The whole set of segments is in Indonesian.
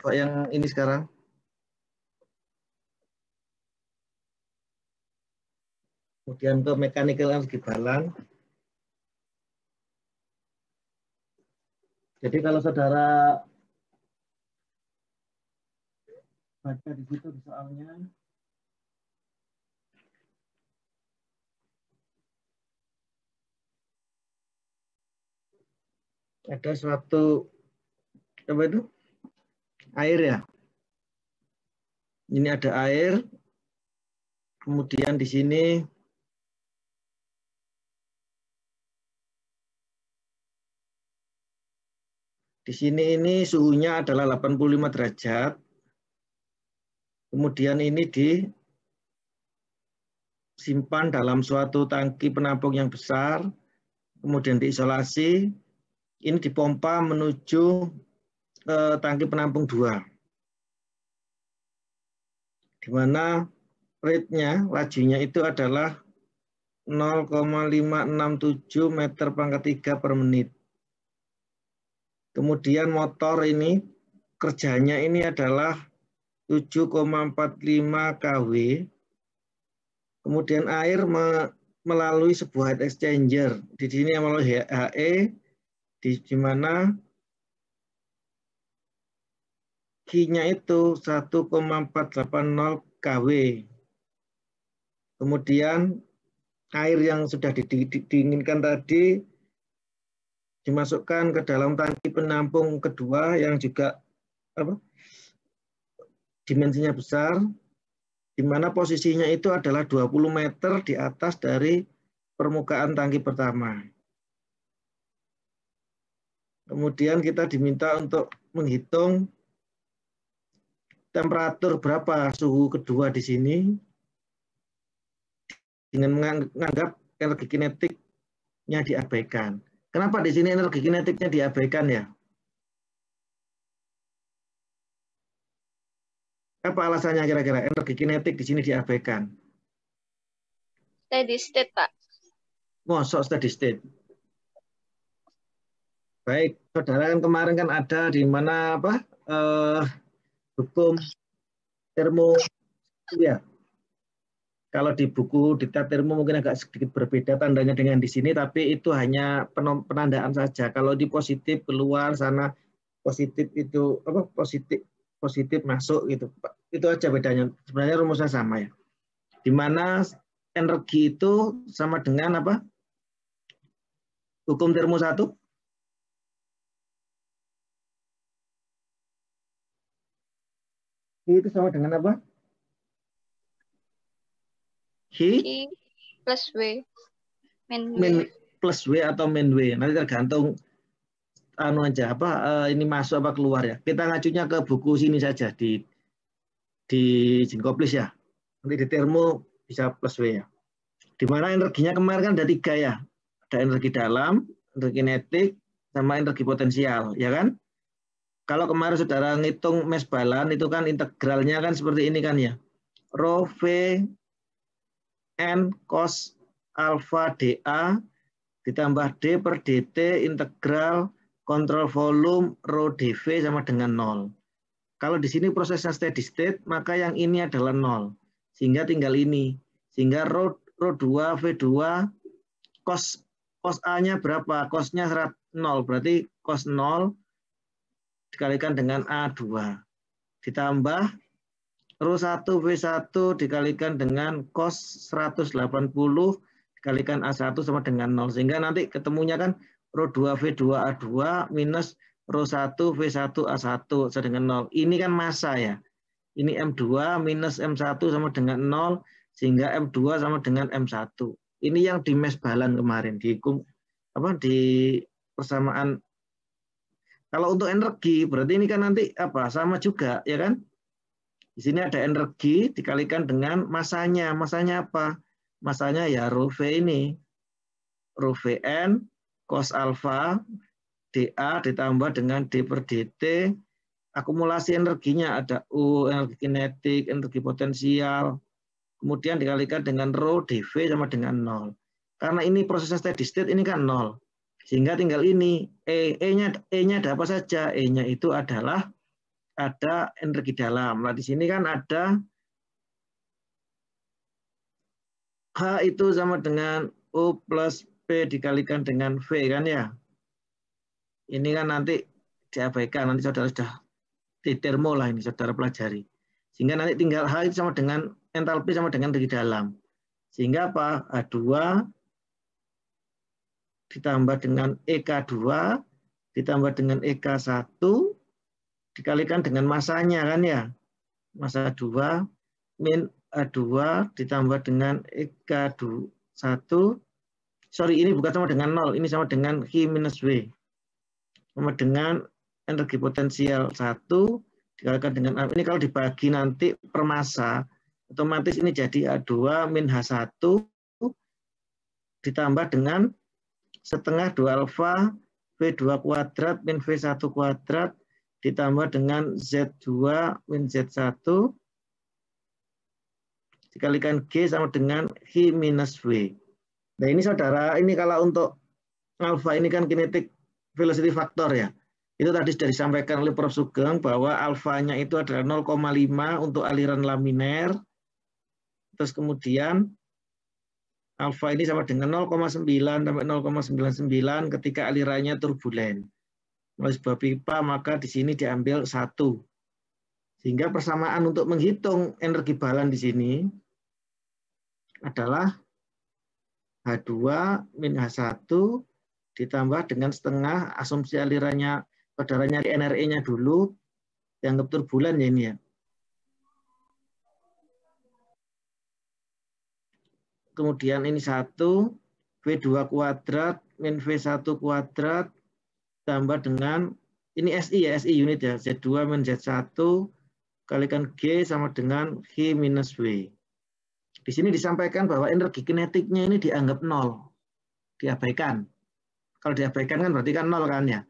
coba yang ini sekarang. Kemudian ke mechanical energy balance. Jadi kalau saudara baca di situ di soalnya, ada suatu apa itu? Air ya. Ini ada air. Kemudian di sini ini suhunya adalah 85 derajat. Kemudian ini disimpan dalam suatu tangki penampung yang besar, kemudian diisolasi, ini dipompa menuju tangki penampung 2. Di mana rate-nya, lajunya itu adalah 0,567 meter pangkat 3 per menit. Kemudian motor ini kerjanya ini adalah 7,45 kW. Kemudian air melalui sebuah heat exchanger. Di sini yang melalui HE, di mana Q-nya itu 1,480 kW. Kemudian air yang sudah didinginkan tadi dimasukkan ke dalam tangki penampung kedua yang juga dimensinya besar, di mana posisinya itu adalah 20 meter di atas dari permukaan tangki pertama. Kemudian kita diminta untuk menghitung temperatur berapa suhu kedua di sini dengan menganggap energi kinetiknya diabaikan. Kenapa di sini energi kinetiknya diabaikan ya? Apa alasannya kira-kira energi kinetik di sini diabaikan? Steady state, Pak. Mosok steady state. Baik, saudara kan kemarin kan ada di mana hukum termo ya. Kalau di buku diktat termo mungkin agak sedikit berbeda tandanya dengan di sini, tapi itu hanya penandaan saja. Kalau di positif keluar sana, positif itu positif masuk gitu. Itu aja bedanya. Sebenarnya rumusnya sama ya. Di mana energi itu sama dengan apa? Hukum termo 1. Itu sama dengan apa? I plus W. Min plus W atau min W. Nanti tergantung ini masuk apa keluar ya. Kita ngacunya ke buku sini saja di Jinkoplis ya. Nanti di termo bisa plus W ya. Di mana energinya kemarin kan ada 3 ya. Ada energi dalam, energi kinetik, sama energi potensial, ya kan? Kalau kemarin saudara ngitung mass balance itu kan integralnya kan seperti ini kan ya. Rho V N cos alpha dA ditambah D per dt integral kontrol volume rho dV sama dengan 0. Kalau di sini prosesnya steady state, maka yang ini adalah 0. Sehingga tinggal ini. Sehingga rho 2 V2 cos A-nya berapa? Cosnya 0. Berarti cos 0 dikalikan dengan A2. Ditambah rho 1 V1 dikalikan dengan cos 180 dikalikan A1 sama dengan 0. Sehingga nanti ketemunya kan rho 2 V2 A2 minus rho 1 V1 A1 sama dengan 0. Ini kan massa ya. Ini M2 minus M1 sama dengan 0. Sehingga M2 sama dengan M1. Ini yang di mass balance kemarin. Di persamaan. Kalau untuk energi, berarti ini kan nanti sama juga, ya kan? Di sini ada energi dikalikan dengan masanya. Masanya apa? Masanya ya rho V ini. Rho Vn cos alpha dA ditambah dengan D per dt. Akumulasi energinya ada U, energi kinetik, energi potensial. Kemudian dikalikan dengan rho dV sama dengan 0. Karena ini prosesnya steady state, ini kan 0. Sehingga tinggal ini. E-nya ada apa saja? E-nya itu adalah ada energi dalam. Nah, di sini kan ada H itu sama dengan U plus P dikalikan dengan V kan ya. Ini kan nanti diabaikan, nanti saudara sudah di termo lah ini saudara pelajari. Sehingga nanti tinggal H itu sama dengan entalpi sama dengan energi dalam. Sehingga apa? H2 ditambah dengan EK2 ditambah dengan EK1 dikalikan dengan masanya kan ya. Massa 2 min A2 ditambah dengan EK1. Sorry, ini bukan sama dengan 0, ini sama dengan H minus W. Sama dengan energi potensial 1 dikalikan dengan ini kalau dibagi nanti per massa, otomatis ini jadi A2 min H1 ditambah dengan setengah 2 alfa V2 kuadrat min V1 kuadrat ditambah dengan Z2 min Z1 dikalikan G sama dengan H minus W. Nah ini saudara, ini kalau untuk alfa ini kan kinetic velocity factor ya. Itu tadi sudah disampaikan oleh Prof. Sugeng bahwa alfanya itu adalah 0,5 untuk aliran laminer. Terus kemudian alfa ini sama dengan 0,9 sampai 0,99 ketika alirannya turbulen. Oleh sebuah pipa maka di sini diambil 1. Sehingga persamaan untuk menghitung energi balan di sini adalah H2 min H1 ditambah dengan setengah asumsi alirannya, saudara nyari NRE-nya dulu, dianggap turbulen ya ini ya. Kemudian ini 1, V2 kuadrat min V1 kuadrat tambah dengan, ini SI ya, SI unit ya, Z2 min Z1 kalikan G sama dengan H minus W. Di sini disampaikan bahwa energi kinetiknya ini dianggap 0, diabaikan. Kalau diabaikan kan berarti kan 0 kan ya.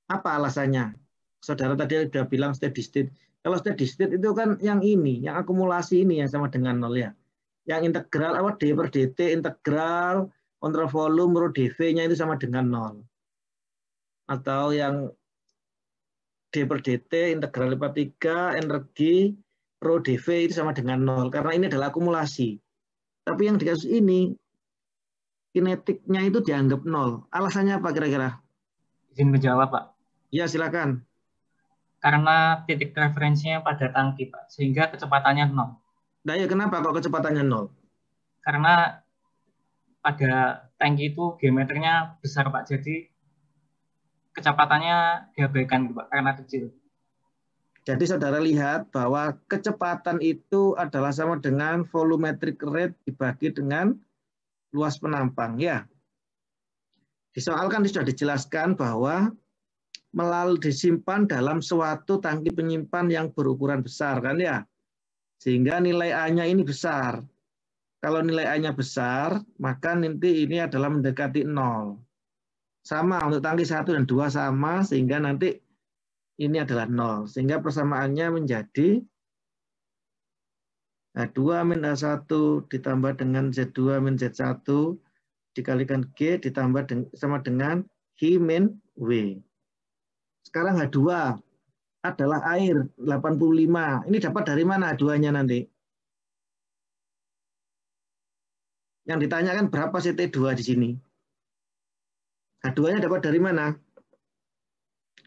Apa alasannya? Saudara tadi sudah bilang steady state. Kalau steady state itu kan yang ini, yang akumulasi ini yang sama dengan 0 ya. Yang integral apa D per dt integral kontrol volume rho dv-nya itu sama dengan 0. Atau yang D per dt integral lipat 3 energi rho dv itu sama dengan 0 karena ini adalah akumulasi. Tapi yang di kasus ini kinetiknya itu dianggap 0. Alasannya apa kira-kira? Izin menjawab, Pak. Ya, silakan. Karena titik referensinya pada tangki, Pak, sehingga kecepatannya 0. Nah, ya kenapa kok kecepatannya 0? Karena pada tangki itu geometrinya besar, Pak. Jadi kecepatannya diabaikan, Pak, karena kecil. Jadi saudara lihat bahwa kecepatan itu adalah sama dengan volumetric rate dibagi dengan luas penampang ya. Di soal kan sudah dijelaskan bahwa melalui disimpan dalam suatu tangki penyimpan yang berukuran besar kan ya. Sehingga nilai A-nya ini besar. Kalau nilai A-nya besar, maka nanti ini adalah mendekati 0. Sama untuk tangki 1 dan 2 sama, sehingga nanti ini adalah 0. Sehingga persamaannya menjadi H2 min H1 ditambah dengan Z2 min Z1 dikalikan G ditambah sama dengan H min W. Sekarang H2 adalah air 85. Ini dapat dari mana H2-nya nanti? Yang ditanyakan berapa CT2 di sini? H2-nya dapat dari mana?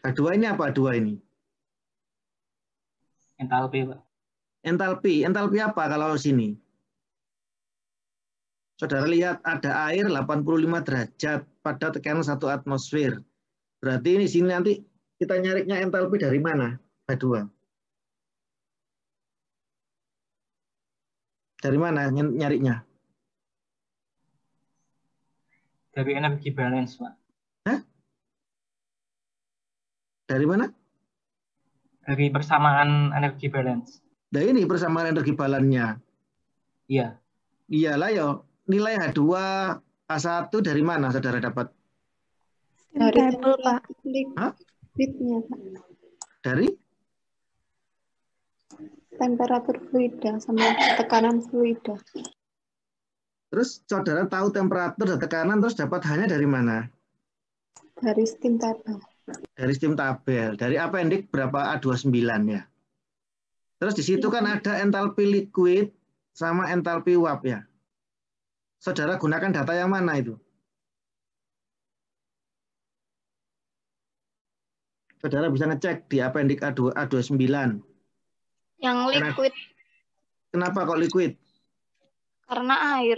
H2 ini apa H2 ini? Entalpi, Pak. Entalpi. Entalpi apa kalau sini? Saudara lihat ada air 85 derajat pada tekanan 1 atmosfer. Berarti ini sini nanti kita nyarinya entalpi dari mana? H2. Dari mana nyarinya? Dari energi balance, Pak. Hah? Dari mana? Dari persamaan energi balance. Nah ini persamaan energi balannya. Iya. Iyalah ya. Nilai H2 A1 dari mana saudara dapat? Dari Table, Pak. Hah? Fluidnya, Pak. Dari? Temperatur fluida sama tekanan fluida. Terus saudara tahu temperatur dan tekanan terus dapat hanya dari mana? Dari steam table. Dari sistem tabel. Dari apendik berapa A29 ya. Terus di situ kan ada entalpi liquid sama entalpi uap ya. Saudara gunakan data yang mana itu? Saudara bisa ngecek di apendik A29. Yang liquid. Kenapa kok liquid? Karena air.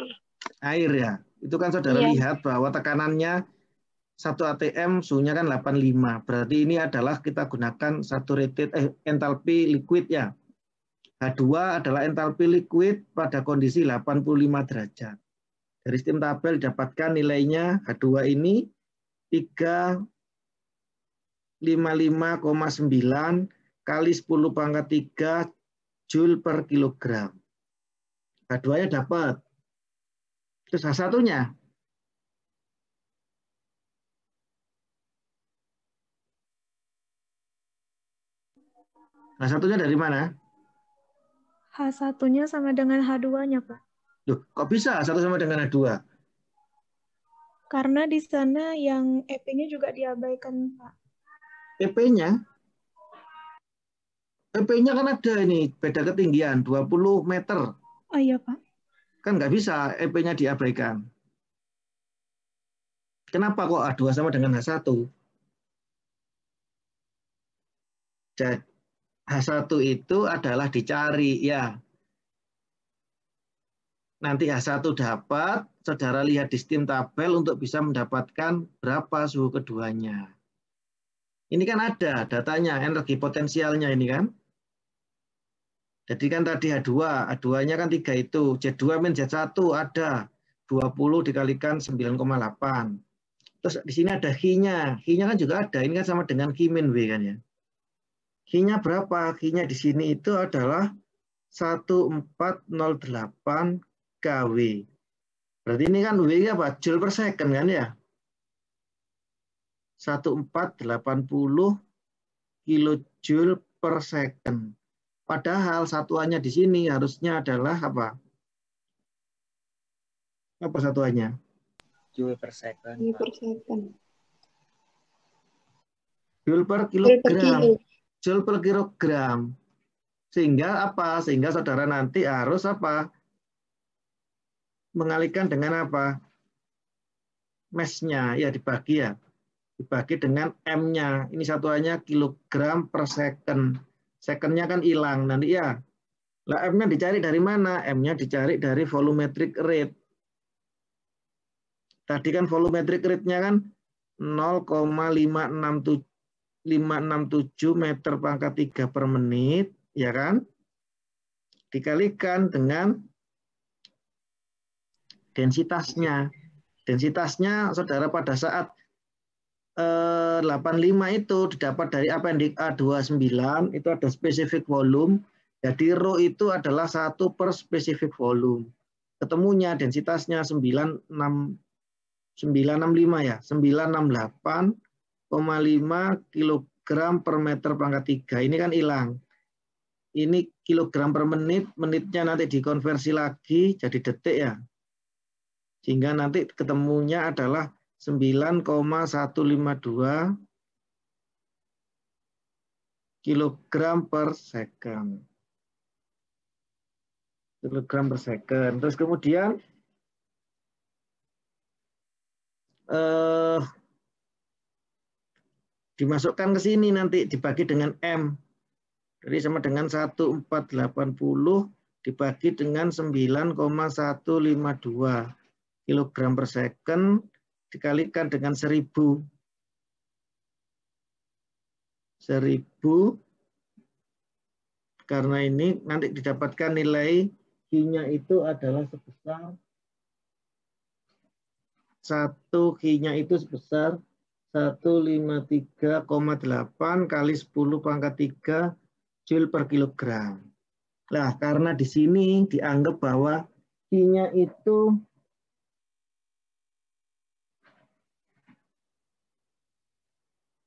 Air ya. Itu kan saudara lihat bahwa tekanannya 1 atm suhunya kan 85. Berarti ini adalah kita gunakan saturated entalpi liquid ya. H2 adalah entalpi liquid pada kondisi 85 derajat. Dari sistem tabel didapatkan nilainya H2 ini 355,9 kali 10 pangkat 3 Joule per kilogram. H2-nya dapat. Terus H1-nya? H1-nya dari mana? H1-nya sama dengan H2-nya, Pak. Loh, kok bisa H1 sama dengan H2? Karena di sana yang EP-nya juga diabaikan, Pak. EP-nya? EP-nya kan ada ini, beda ketinggian, 20 meter. Oh iya, Pak. Kan nggak bisa EP-nya diabaikan. Kenapa kok H2 sama dengan H1? Jadi H1 itu adalah dicari, ya. Nanti H1 dapat, saudara lihat di sistem tabel untuk bisa mendapatkan berapa suhu keduanya. Ini kan ada datanya, energi potensialnya ini kan. Jadi kan tadi H2, H2-nya kan 3 itu. Z2 min Z1 ada 20 dikalikan 9,8. Terus di sini ada Q-nya. Q-nya kan juga ada. Ini kan sama dengan Q min W kan ya. Q-nya berapa? Q-nya di sini itu adalah 1408 kW. Berarti ini kan W apa? Joule per second kan ya? 1480 kilojoule per second. Padahal satuannya di sini harusnya adalah apa? Apa satuannya? Joule per second. Joule per second. Joule per kilogram. Joule per kilogram. Sehingga apa? Sehingga saudara nanti harus apa? Mengalihkan dengan apa? Mass-nya ya dibagi ya. Dibagi dengan M-nya. Ini satuannya kilogram per second. Second-nya kan hilang nanti ya. Lah M-nya dicari dari mana? M-nya dicari dari volumetric rate. Tadi kan volumetric rate-nya kan 0,567 meter pangkat 3 per menit, ya kan? Dikalikan dengan densitasnya. Densitasnya saudara pada saat 85 itu didapat dari apendik A29, itu ada specific volume. Jadi rho itu adalah 1 per specific volume. Ketemunya densitasnya 965 ya, 968,5 kilogram per meter pangkat 3. Ini kan hilang. Ini kilogram per menit, menitnya nanti dikonversi lagi jadi detik ya. Sehingga nanti ketemunya adalah 9,152 kilogram per second. Kilogram per second. Terus kemudian dimasukkan ke sini nanti dibagi dengan M. Jadi sama dengan 1480 dibagi dengan 9,152 kilogram per second dikalikan dengan 1000. 1000 karena ini nanti didapatkan nilai Q-nya itu adalah sebesar 1 Q-nya itu sebesar 153,8 kali 10 pangkat 3 Joule per kilogram. Nah, karena di sini dianggap bahwa Q-nya itu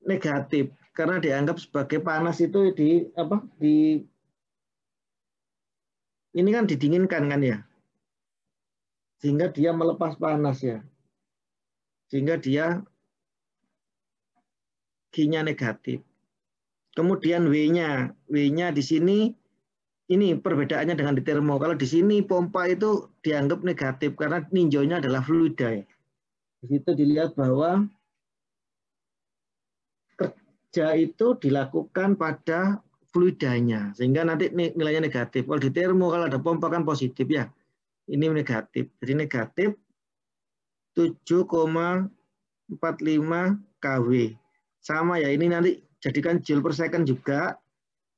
negatif karena dianggap sebagai panas itu ini kan didinginkan kan ya, sehingga dia melepas panas ya, sehingga dia Q-nya negatif. Kemudian W-nya di sini ini perbedaannya dengan di termo. Kalau di sini pompa itu dianggap negatif karena ninjaunya adalah fluida. Ya. Di situ dilihat bahwa kerja itu dilakukan pada fluidanya sehingga nanti nilainya negatif. Kalau di termo kalau ada pompa kan positif ya. Ini negatif. Jadi negatif 7,45 kW. Sama ya, ini nanti jadikan joule per second juga.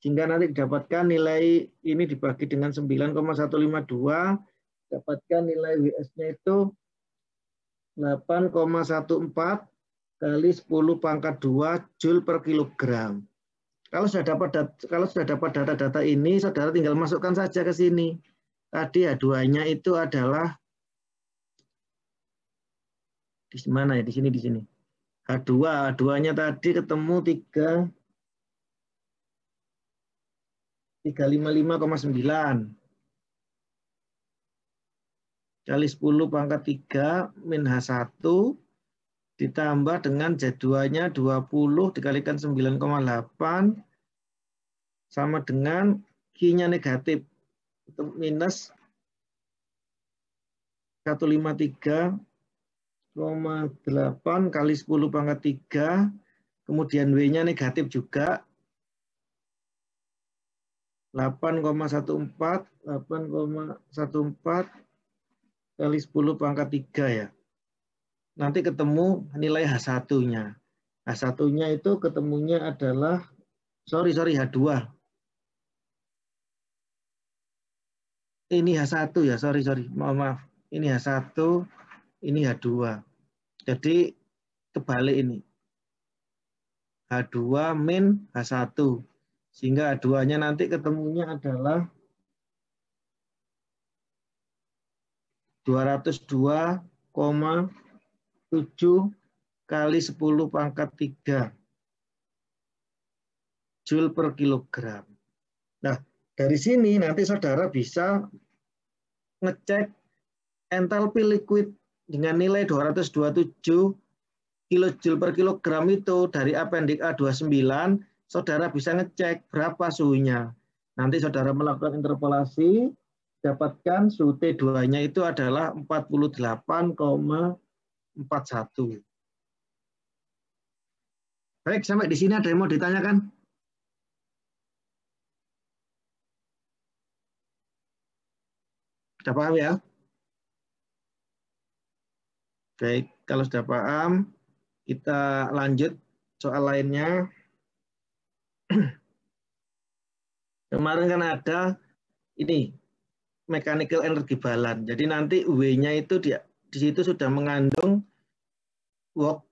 Sehingga nanti didapatkan nilai ini dibagi dengan 9,152, dapatkan nilai WS-nya itu 8,14 kali 10 pangkat 2 Joule per kilogram. Kalau sudah dapat data-data ini, saudara tinggal masukkan saja ke sini. Tadi H2-nya itu adalah di mana ya? Di sini. H2-nya tadi ketemu 355,9 kali 10 pangkat 3 min H1 ditambah dengan Z2-nya 20 dikalikan 9,8 sama dengan Q-nya negatif itu minus 153,8 kali 10 pangkat 3 kemudian W-nya negatif juga 8,14 kali 10 pangkat 3 ya. Nanti ketemu nilai H1-nya. H1-nya itu ketemunya adalah H2. Ini H1 ya, sorry. Maaf. Ini H1, ini H2. Jadi kebalik ini. H2 min H1. Sehingga H2-nya nanti ketemunya adalah 202,7 kali 10 pangkat 3 Joule per kilogram. Nah, dari sini nanti saudara bisa ngecek entalpi liquid dengan nilai 227 kilojoule per kilogram itu dari apendik A29, saudara bisa ngecek berapa suhunya. Nanti saudara melakukan interpolasi, dapatkan suhu T2-nya itu adalah 48,41. Baik, sampai di sini ada yang mau ditanyakan? Sudah paham ya? Baik, kalau sudah paham, kita lanjut soal lainnya. Kemarin kan ada ini mechanical energy balance. Jadi nanti W-nya itu di situ sudah mengandung work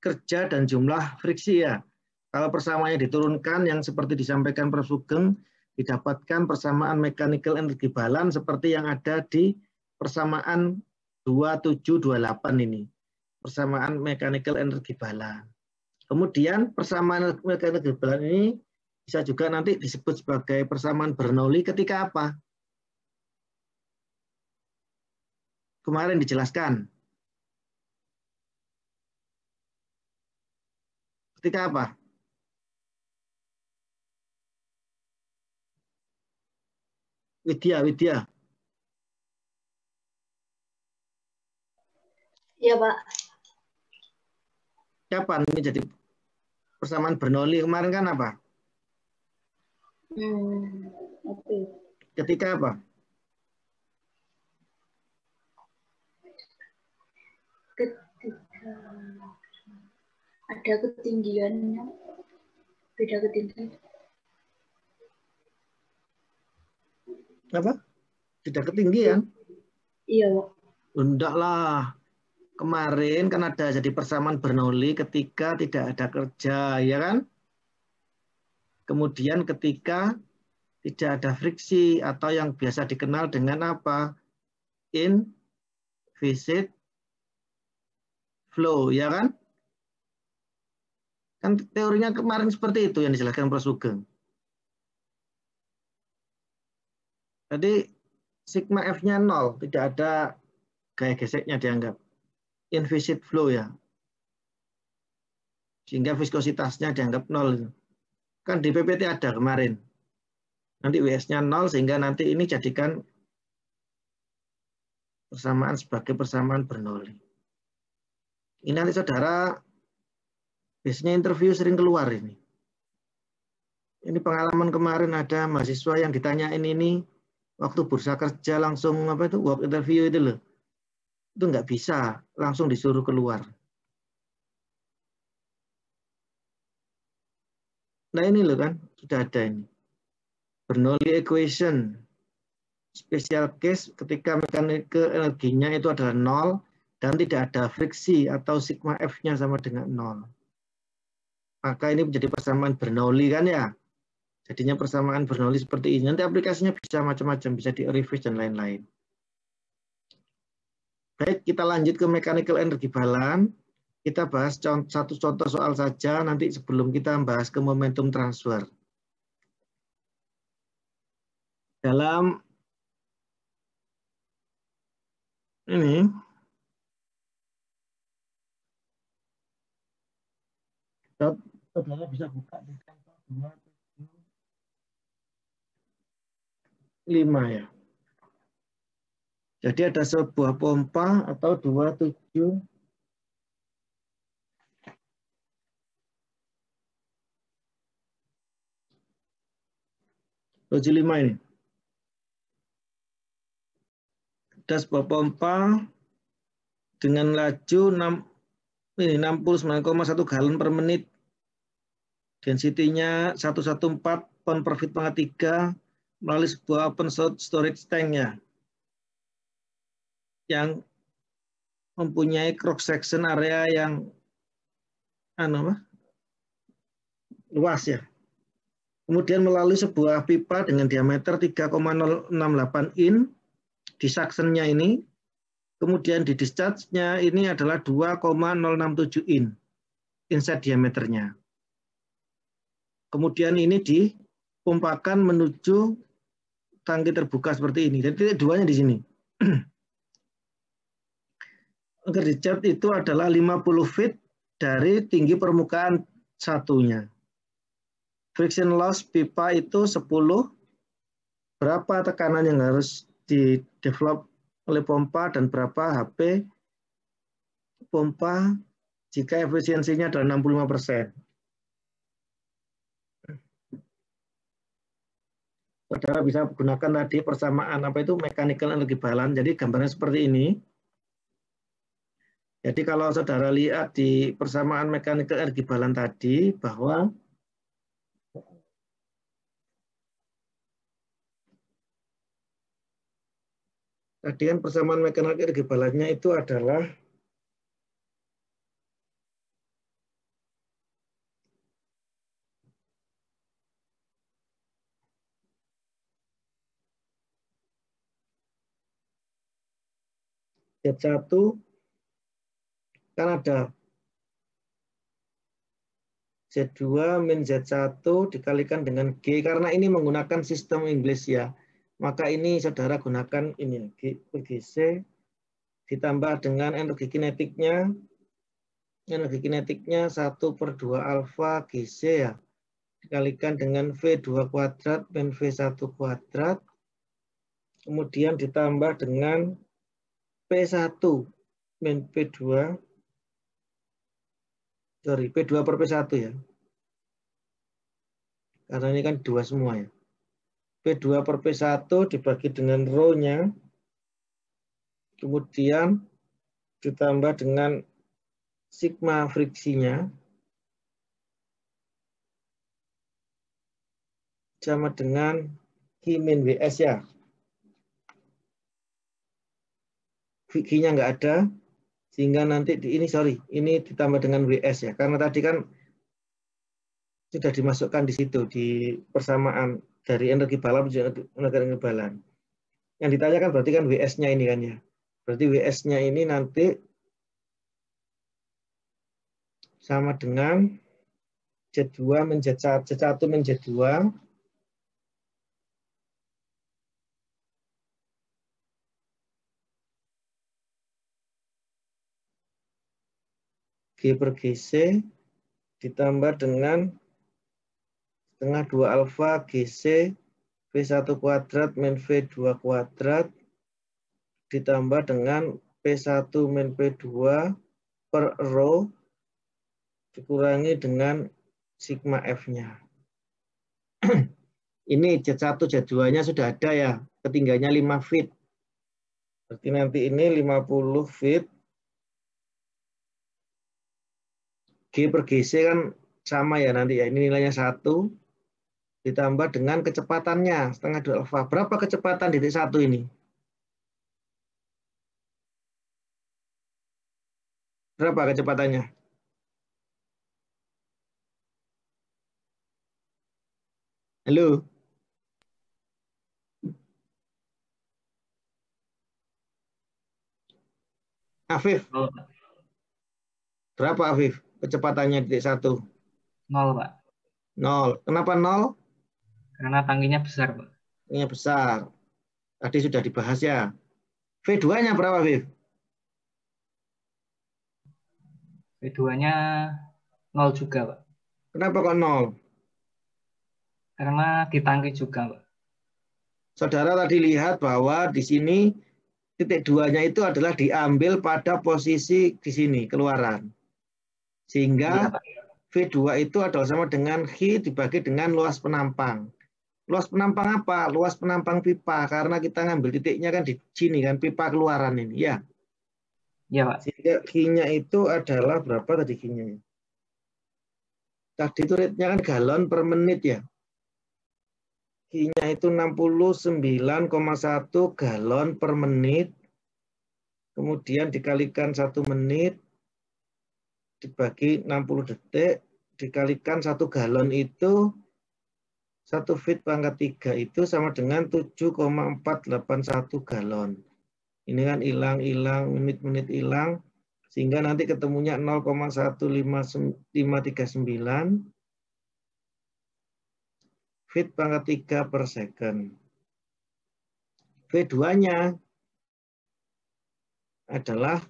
kerja dan jumlah friksi ya. Kalau persamaannya diturunkan yang seperti disampaikan Prof. Sugeng, didapatkan persamaan mechanical energy balance seperti yang ada di persamaan 2728 ini. Persamaan mechanical energy balance. Kemudian persamaan mechanical energy balance ini bisa juga nanti disebut sebagai persamaan Bernoulli ketika apa? Kemarin dijelaskan. Ketika apa? Widya. Iya, Pak. Kapan ini jadi persamaan Bernoulli? Kemarin kan apa? Oke. Ketika apa? Ketika ada ketinggiannya, beda ketinggian. Apa? Tidak ketinggian? Iya, Pak. Enggak lah. Kemarin kan ada jadi persamaan Bernoulli ketika tidak ada kerja, ya kan? Kemudian ketika tidak ada friksi atau yang biasa dikenal dengan apa? Inviscid flow, ya kan? Kan teorinya kemarin seperti itu yang dijelaskan Prof. Sugeng. Jadi sigma F-nya 0, tidak ada gaya geseknya dianggap. Inviscid flow ya. Sehingga viskositasnya dianggap 0. Kan di PPT ada kemarin. Nanti WS-nya 0 sehingga nanti ini jadikan persamaan sebagai persamaan Bernoulli. Ini nanti saudara biasanya interview sering keluar ini. Ini pengalaman kemarin ada mahasiswa yang ditanyain ini waktu bursa kerja langsung work interview itu loh. Itu nggak bisa, langsung disuruh keluar. Nah ini loh kan, sudah ada ini. Bernoulli equation. Special case ketika mekanikal energinya itu adalah 0 dan tidak ada friksi atau sigma F-nya sama dengan 0. Maka ini menjadi persamaan Bernoulli kan ya. Jadinya persamaan Bernoulli seperti ini. Nanti aplikasinya bisa macam-macam, bisa di-revise dan lain-lain. Baik, kita lanjut ke mechanical energy balance. Kita bahas satu contoh soal saja nanti sebelum kita bahas ke momentum transfer. Dalam ini saudara bisa buka di contoh 275 ya. Jadi ada sebuah pompa atau 27 5 ini. Ada sebuah pompa dengan laju 69,1 galon per menit. Density-nya 114 pound per feet pangkat 3 melalui sebuah open storage tank-nya yang mempunyai cross section area yang luas ya. Kemudian melalui sebuah pipa dengan diameter 3,068 in di suction-nya ini. Kemudian di discharge-nya ini adalah 2,067 in inside diameternya. Kemudian ini dipompakan menuju tangki terbuka seperti ini. Jadi titik duanya di sini. Agar discharge itu adalah 50 feet dari tinggi permukaan satunya. Friction loss pipa itu 10. Berapa tekanan yang harus di-develop oleh pompa dan berapa HP pompa jika efisiensinya adalah 65%. Saudara bisa gunakan tadi persamaan mechanical energy balance. Jadi gambarnya seperti ini. Jadi kalau saudara lihat di persamaan mechanical energy balance tadi bahwa tadi kan persamaan mechanical energy balance-nya itu adalah Z1 kan ada Z2 min Z1 dikalikan dengan G, karena ini menggunakan sistem English ya. Maka ini saudara gunakan ini GC ditambah dengan energi kinetiknya. Energi kinetiknya 1/2 alfa GC ya. Dikalikan dengan V2 kuadrat min V1 kuadrat. Kemudian ditambah dengan P1 min P2. Sorry, P2 per P1 ya. Karena ini kan 2 semua ya. P2 per P1 dibagi dengan rho-nya. Kemudian ditambah dengan sigma friksinya. Sama dengan Q min WS ya. Q-nya nggak ada. Sehingga nanti ini ditambah dengan WS ya. Karena tadi kan sudah dimasukkan di situ di persamaan dari energi balance menjadi energi balance. Yang ditanyakan berarti kan WS-nya ini kan ya. Berarti WS-nya ini nanti sama dengan Z2 min Z1 min Z2 G per GC ditambah dengan setengah 2 alfa GC V1 kuadrat min V2 kuadrat ditambah dengan P1 min P2 per rho dikurangi dengan sigma F-nya. Ini Z1, Z2-nya sudah ada ya, ketinggiannya 5 feet. Berarti nanti ini 50 feet. G per GC kan sama ya nanti ya, ini nilainya 1. Ditambah dengan kecepatannya, setengah 2 alfa. Berapa kecepatan titik 1 ini? Berapa kecepatannya? Halo? Afif, 0, Pak. berapa Afif kecepatannya titik 1? 0, Pak. 0. Kenapa 0? Karena tangkinya besar, Pak. Ini besar. Tadi sudah dibahas ya. V2-nya berapa, Afif? V2-nya 0 juga, Pak. Kenapa kok 0? Karena di tangki juga, Pak. Saudara tadi lihat bahwa di sini titik 2-nya itu adalah diambil pada posisi di sini, keluaran. Sehingga Iya, Pak. V2 itu adalah sama dengan H dibagi dengan luas penampang. Luas penampang apa? Luas penampang pipa. Karena kita ngambil titiknya kan di sini kan, pipa keluaran ini. Ya. Iya, Pak. Sehingga H-nya itu adalah berapa tadi H-nya? Tadi itu rate-nya kan galon per menit ya. H-nya itu 69,1 galon per menit. Kemudian dikalikan 1 menit. Dibagi 60 detik. Dikalikan 1 galon itu 1 feet pangkat 3 itu sama dengan 7,481 galon. Ini kan hilang, menit-menit hilang. Sehingga nanti ketemunya 0,1539 feet pangkat 3 per second. V2-nya adalah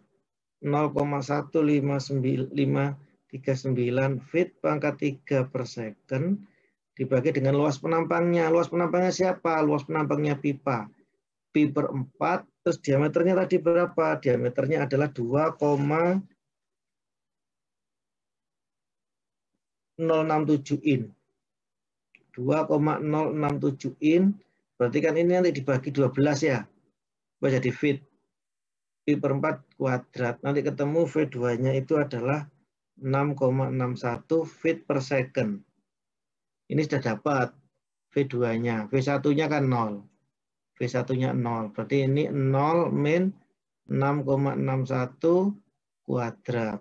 0,1539 feet pangkat 3 per second dibagi dengan luas penampangnya. Luas penampangnya siapa? Luas penampangnya pipa. Pi per 4, terus diameternya tadi berapa? Diameternya adalah 2,067 in. 2,067 in, berarti kan ini nanti dibagi 12 ya. Jadi feet. Pi per 4 kuadrat. Nanti ketemu V2-nya itu adalah 6,61 feet per second. Ini sudah dapat V2-nya. V1-nya kan 0. V1-nya 0. Berarti ini 0 min 6,61 kuadrat.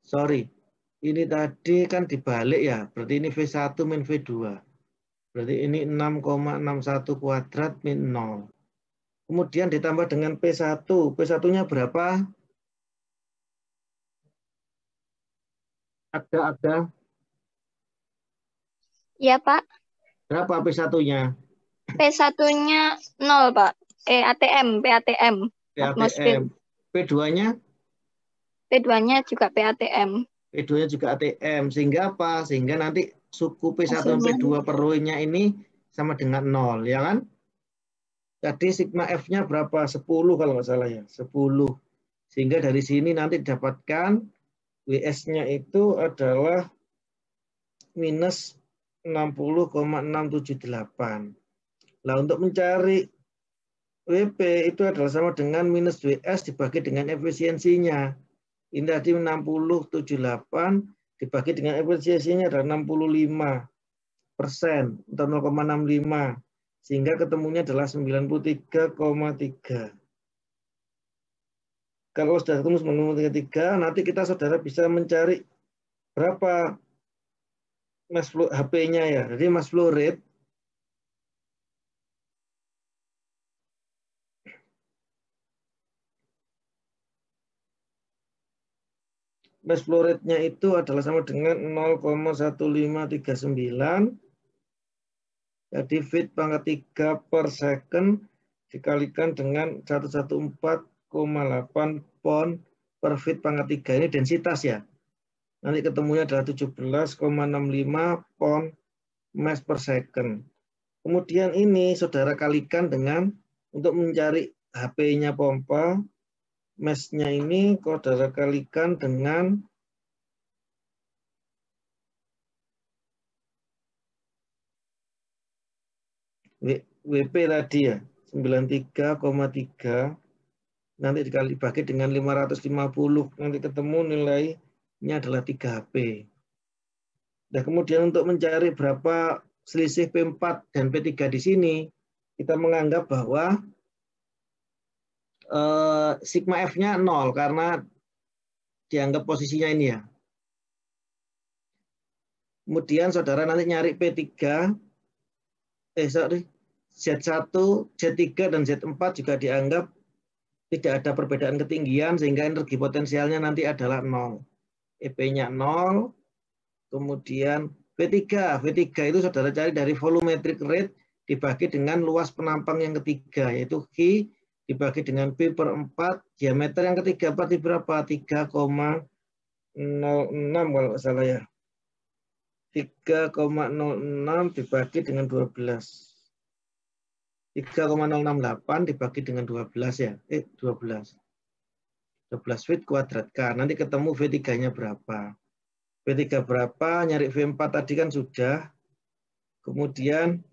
Sorry. Ini tadi kan dibalik ya. Berarti ini V1 min V2. Berarti ini 6,61 kuadrat min 0. Kemudian ditambah dengan P1. P1-nya berapa? Ada. Iya, Pak. Berapa P1-nya? P1-nya 0, Pak. PATM. PATM. P2-nya? P2-nya juga PATM. P2-nya juga ATM. Sehingga apa? Sehingga nanti suku P1 dan P2 per rho-nya ini sama dengan 0, ya kan? Tadi sigma F-nya berapa? 10 kalau nggak salah ya. 10. Sehingga dari sini nanti dapatkan WS-nya itu adalah minus 60,678. Nah, untuk mencari WP itu adalah sama dengan minus WS dibagi dengan efisiensinya. Ini tadi 60,78 dibagi dengan efisiensinya adalah 65% atau 0,65. Sehingga ketemunya adalah 93,3. Kalau sudah ketemu 93,3, nanti kita saudara bisa mencari berapa mass flow HP-nya ya. Jadi mass flow rate mass flow rate-nya itu adalah sama dengan 0,1539. Jadi feet pangkat 3 per second dikalikan dengan 114,5 pound per feet pangkat 3. Ini densitas ya. Nanti ketemunya adalah 17,65 pound mass per second. Kemudian ini saudara kalikan dengan, untuk mencari HP-nya pompa, mass-nya ini saudara kalikan dengan WP tadi ya, 93,3, nanti dikali bagi dengan 550, nanti ketemu nilainya adalah 3 HP. Nah, kemudian untuk mencari berapa selisih P4 dan P3 di sini, kita menganggap bahwa sigma F-nya 0 karena dianggap posisinya ini ya. Kemudian saudara nanti nyari P3, Z1, Z3, dan Z4 juga dianggap tidak ada perbedaan ketinggian sehingga energi potensialnya nanti adalah 0. EP-nya 0, kemudian V3 itu saudara cari dari volumetric rate dibagi dengan luas penampang yang ketiga, yaitu Q dibagi dengan P per 4, diameter yang ketiga berarti berapa? 3,06 kalau nggak salah ya. 3,06 dibagi dengan 12. 3,068 dibagi dengan 12 ya. 12 feet kuadrat K. Nanti ketemu V3-nya berapa. V3 berapa, nyari V4 tadi kan sudah. Kemudian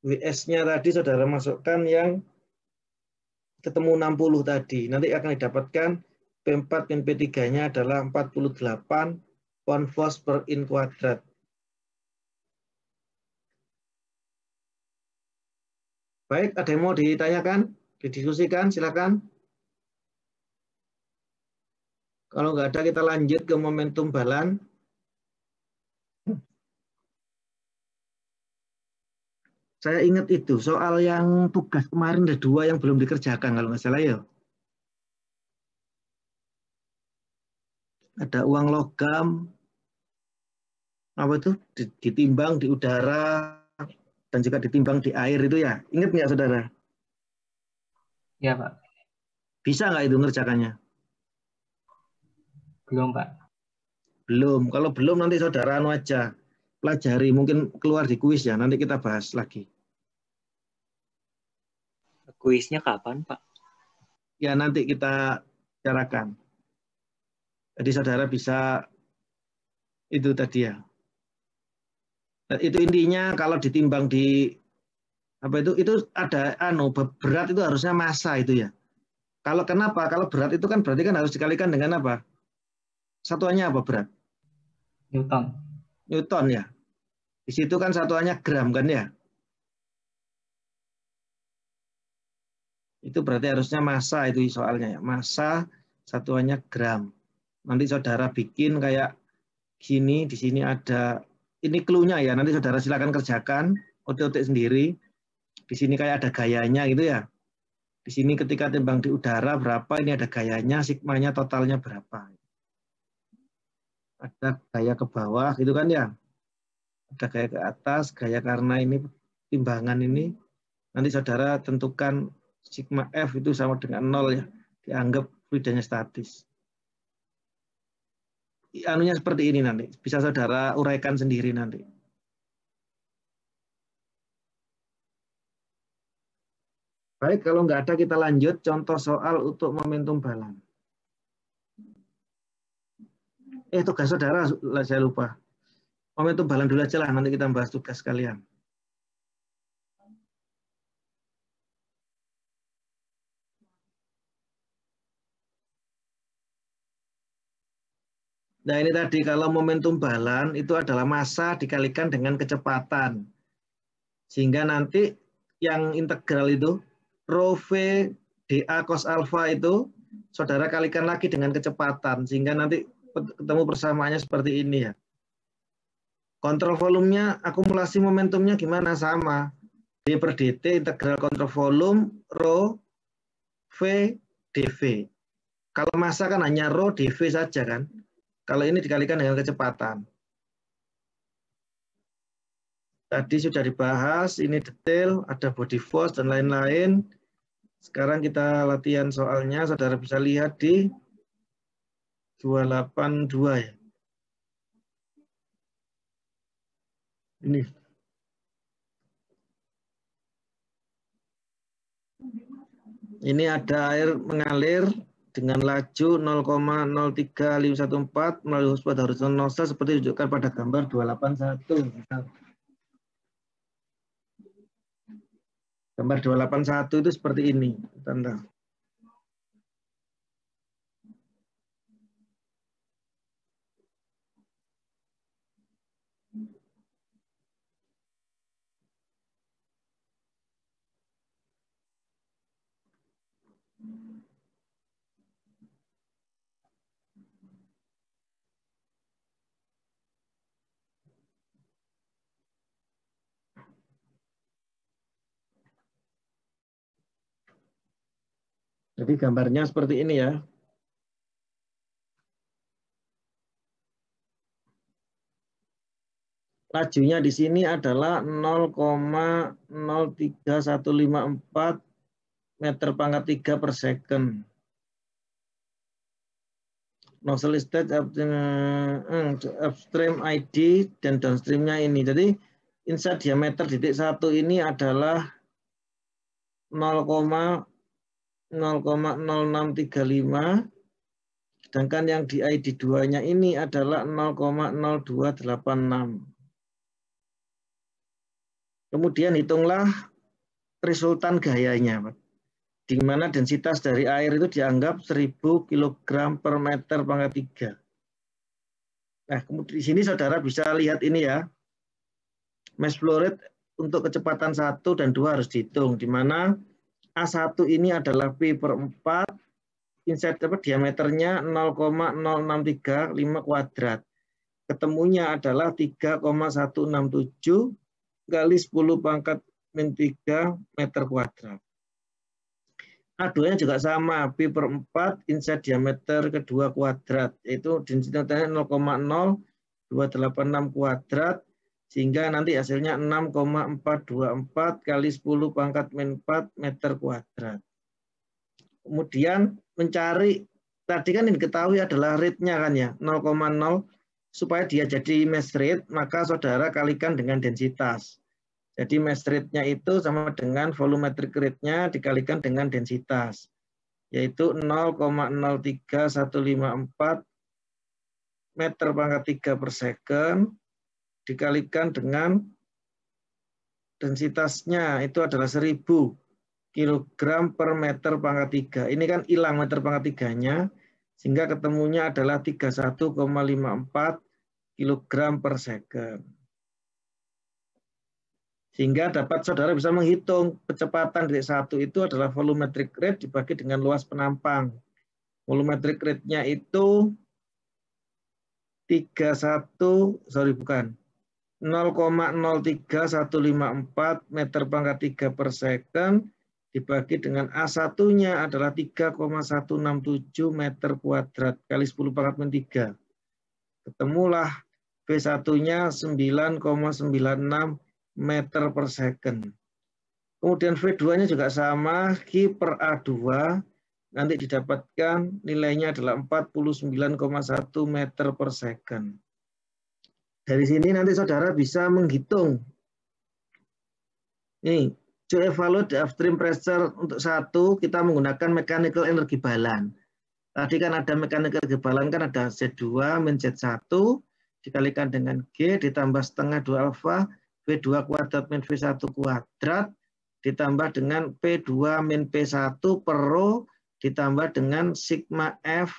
WS-nya tadi saudara masukkan yang ketemu 60 tadi. Nanti akan didapatkan P4 dan P3-nya adalah 48 pound force per in kuadrat. Baik, ada yang mau ditanyakan, didiskusikan, silakan. Kalau nggak ada, kita lanjut ke momentum balan. Saya ingat itu, soal yang tugas kemarin ada 2 yang belum dikerjakan, kalau nggak salah ya. Ada uang logam, apa itu, ditimbang di udara, dan juga ditimbang di air itu ya. Ingat nggak saudara? Ya Pak. Bisa nggak itu ngerjakannya? Belum Pak. Belum. Kalau belum nanti saudara anu aja pelajari, mungkin keluar di kuis ya. Nanti kita bahas lagi. Kuisnya kapan Pak? Ya nanti kita bicarakan. Jadi saudara bisa itu tadi ya. Dan itu intinya kalau ditimbang di apa itu ada berat itu harusnya massa itu ya. Kalau kenapa? Kalau berat itu kan berarti kan harus dikalikan dengan apa? Satuannya apa berat? Newton. Newton ya. Di situ kan satuannya gram kan ya. Itu berarti harusnya massa itu soalnya ya. Massa satuannya gram. Nanti saudara bikin kayak gini, di sini ada, ini clue-nya ya. Nanti saudara silakan kerjakan, otik-otik sendiri. Di sini kayak ada gayanya gitu ya. Di sini ketika timbang di udara berapa, ini ada gayanya, sigmanya totalnya berapa. Ada gaya ke bawah gitu kan ya. Ada gaya ke atas, gaya karena ini timbangan ini. Nanti saudara tentukan sigma F itu sama dengan 0 ya. Dianggap fluidanya statis. Anunya seperti ini nanti. Bisa saudara uraikan sendiri nanti. Baik, kalau nggak ada kita lanjut contoh soal untuk momentum balan. Tugas saudara saya lupa. Momentum balan dulu aja lah, nanti kita bahas tugas kalian. Nah ini tadi kalau momentum balan itu adalah massa dikalikan dengan kecepatan. Sehingga nanti yang integral itu rho v dA cos alpha itu saudara kalikan lagi dengan kecepatan. Sehingga nanti ketemu persamaannya seperti ini ya. Kontrol volumenya, akumulasi momentumnya gimana? Sama. D per dt integral kontrol volume rho v dv. Kalau massa kan hanya rho dv saja kan. Kalau ini dikalikan dengan kecepatan. Tadi sudah dibahas, ini detail, ada body force dan lain-lain. Sekarang kita latihan soalnya, saudara bisa lihat di 282 ya. Ini. Ini ada air mengalir dengan laju 0,03514 melalui hose pada horizontal nozzle seperti ditunjukkan pada gambar 281. Gambar 281 itu seperti ini, tanda. Jadi gambarnya seperti ini ya. Lajunya di sini adalah 0,03154 meter pangkat 3 per second. Nozzle stage upstream ID dan downstreamnya ini. Jadi insert diameter titik 1 ini adalah 0,0635, sedangkan yang di ID 2-nya ini adalah 0,0286. Kemudian hitunglah resultan gayanya, di mana densitas dari air itu dianggap 1000 kg per meter pangkat 3. Nah, kemudian di sini saudara bisa lihat ini ya, mass flow rate untuk kecepatan 1 dan 2 harus dihitung, di mana A1 ini adalah P per 4, insert diameternya 0,0635 kuadrat. Ketemunya adalah 3,167 kali 10 pangkat min 3 meter kuadrat. A2-nya juga sama, P per 4, insert diameter kedua kuadrat, yaitu densitasnya 0,0286 kuadrat, sehingga nanti hasilnya 6,424 kali 10 pangkat min 4 meter kuadrat. Kemudian mencari, tadi kan yang diketahui adalah rate-nya kan ya, 0,0, supaya dia jadi mass rate, maka saudara kalikan dengan densitas. Jadi mass rate-nya itu sama dengan volumetric rate-nya dikalikan dengan densitas, yaitu 0,03154 meter pangkat 3 per second dikalikan dengan densitasnya itu adalah 1000 kg per meter pangkat 3. Ini kan hilang meter pangkat 3-nya, sehingga ketemunya adalah 31,54 kg per second. Sehingga dapat saudara bisa menghitung kecepatan titik 1 itu adalah volumetric rate dibagi dengan luas penampang. Volumetric rate-nya itu 0,03154 meter pangkat 3 per second dibagi dengan A1-nya adalah 3,167 meter kuadrat kali 10 pangkat min 3. Ketemulah V1-nya 9,96 meter per second. Kemudian V2-nya juga sama, Q per A2, nanti didapatkan nilainya adalah 49,1 meter per second. Dari sini nanti saudara bisa menghitung. Ini, to evaluate the upstream pressure untuk 1, kita menggunakan mechanical energy balance. Tadi kan ada mechanical energy balance, kan ada Z2 min Z1, dikalikan dengan G, ditambah setengah 2 alfa, V2 kuadrat min V1 kuadrat, ditambah dengan P2 min P1 per rho, ditambah dengan sigma F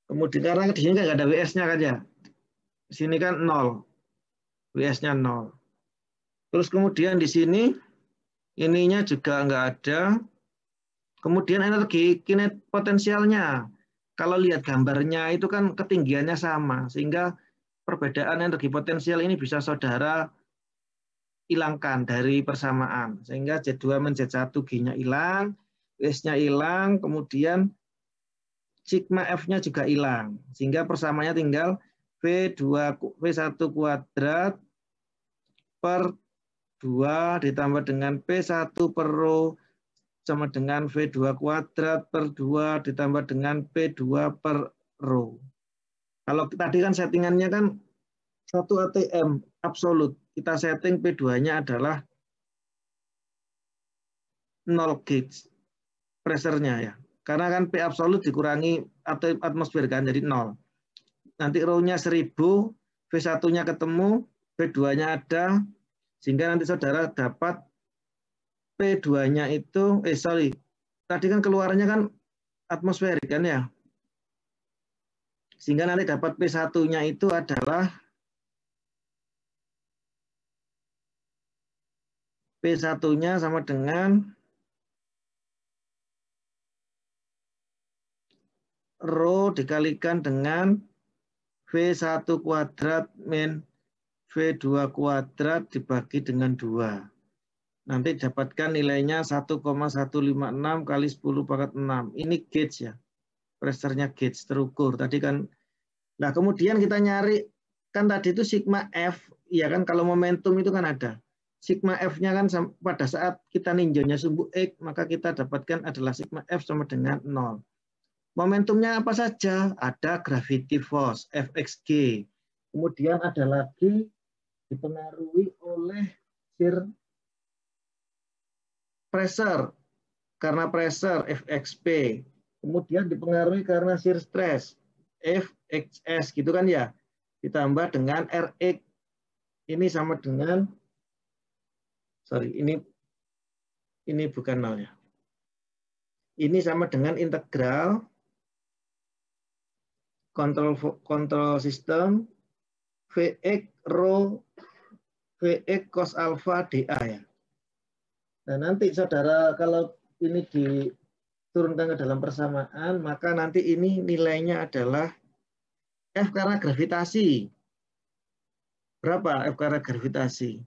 kemudian karena di sini nggak ada WS-nya kan ya, di sini kan 0, WS-nya 0. Terus kemudian di sini ininya juga nggak ada. Kemudian energi kinetik potensialnya, kalau lihat gambarnya itu kan ketinggiannya sama, sehingga perbedaan energi potensial ini bisa saudara hilangkan dari persamaan. Sehingga Z2 min Z1 G-nya hilang, S-nya hilang, kemudian sigma F-nya juga hilang. Sehingga persamaannya tinggal V1 kuadrat per 2 ditambah dengan P1 per rho sama dengan V2 kuadrat per 2 ditambah dengan P2 per rho. Kalau tadi kan settingannya kan 1 ATM absolut. Kita setting P2-nya adalah 0 gauge pressure-nya ya. Karena kan P absolut dikurangi atmosfer kan jadi 0. Nanti rho-nya 1000, V1-nya ketemu, V2-nya ada, sehingga nanti saudara dapat P2-nya itu, tadi kan keluarnya kan atmosferik kan ya. Sehingga nanti dapat P1-nya itu adalah P1-nya sama dengan rho dikalikan dengan V1 kuadrat min V2 kuadrat dibagi dengan 2. Nanti dapatkan nilainya 1,156 kali 10 pangkat 6. Ini gauge ya. Pressure-nya gauge terukur. Tadi kan. Nah, kemudian kita nyari kan tadi itu sigma F, ya kan kalau momentum itu kan ada. Sigma F-nya kan pada saat kita ninjaunya sumbu X, maka kita dapatkan adalah sigma F sama dengan 0. Momentumnya apa saja? Ada gravity force, Fxg. Kemudian ada lagi dipengaruhi oleh shear pressure, karena pressure Fxp. Kemudian dipengaruhi karena shear stress, Fxs gitu kan ya. Ditambah dengan Rx. Ini sama dengan, ini bukan 0 ya. Ini sama dengan integral kontrol sistem Vx rho Vx cos alpha dA ya. Nah nanti saudara kalau ini diturunkan ke dalam persamaan, maka nanti ini nilainya adalah F karena gravitasi. Berapa F karena gravitasi?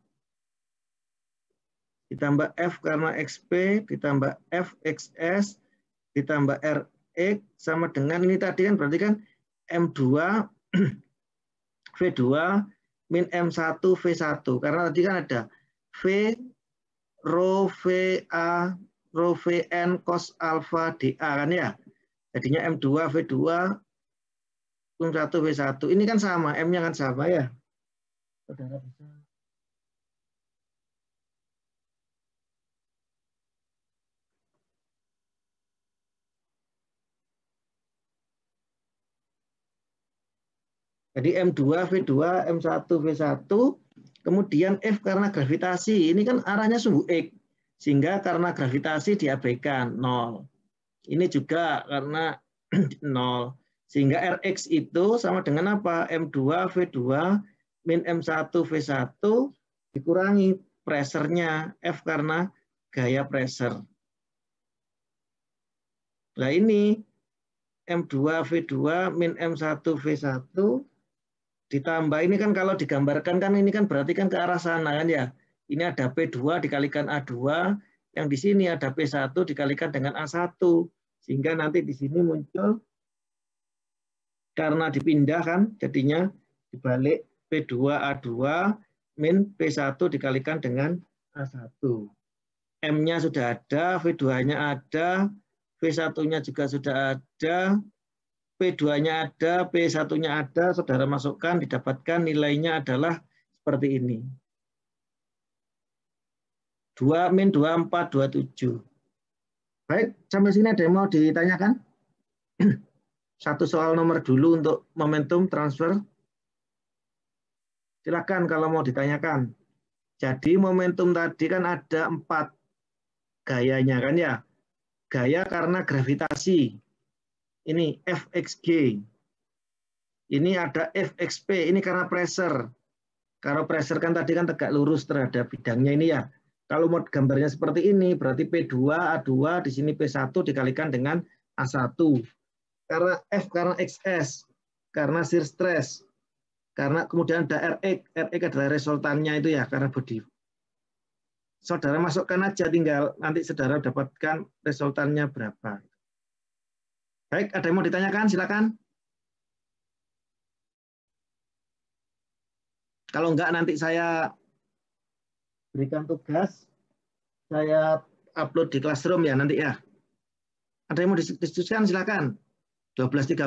Ditambah F karena XP, ditambah Fxs, ditambah Rx, sama dengan ini tadi kan berarti kan M2 V2 min M1 V1. Karena tadi kan ada V rho VA rho Vn cos alpha dA kan ya. Jadinya M2 V2 M1 V1. Ini kan sama, M-nya kan sama ya. Saudara bisa. Jadi M2 V2 M1 V1, kemudian F karena gravitasi. Ini kan arahnya sumbu X, sehingga karena gravitasi diabaikan 0. Ini juga karena 0. Sehingga Rx itu sama dengan apa? M2 V2 min M1 V1 dikurangi pressure-nya F karena gaya pressure. Nah ini M2 V2 min M1 V1 ditambah ini kan kalau digambarkan kan ini kan berarti kan ke arah sana kan ya. Ini ada P2 dikalikan A2, yang di sini ada P1 dikalikan dengan A1. Sehingga nanti di sini muncul karena dipindah kan jadinya dibalik P2A2 min P1 dikalikan dengan A1. M-nya sudah ada, V2-nya ada, V1-nya juga sudah ada, P2-nya ada, P1-nya ada, saudara masukkan, didapatkan nilainya adalah seperti ini. 2 min 24, 27. Baik, sampai sini ada yang mau ditanyakan? Satu soal nomor dulu untuk momentum transfer. Silakan kalau mau ditanyakan. Jadi momentum tadi kan ada 4 gayanya kan ya. Gaya karena gravitasi. Ini Fxg. Ini ada Fxp, ini karena pressure. Kalau pressure kan tadi kan tegak lurus terhadap bidangnya ini ya. Kalau mau gambarnya seperti ini, berarti P2, A2, di sini P1 dikalikan dengan A1. Karena F karena Xs, karena shear stress. Karena kemudian ada Rx, Rx adalah resultannya itu ya, karena body. Saudara masukkan aja, tinggal nanti saudara dapatkan resultannya berapa. Baik, ada yang mau ditanyakan? Silakan. Kalau enggak nanti saya berikan tugas, saya upload di Classroom ya nanti ya. Ada yang mau diskusikan silakan. 12.30.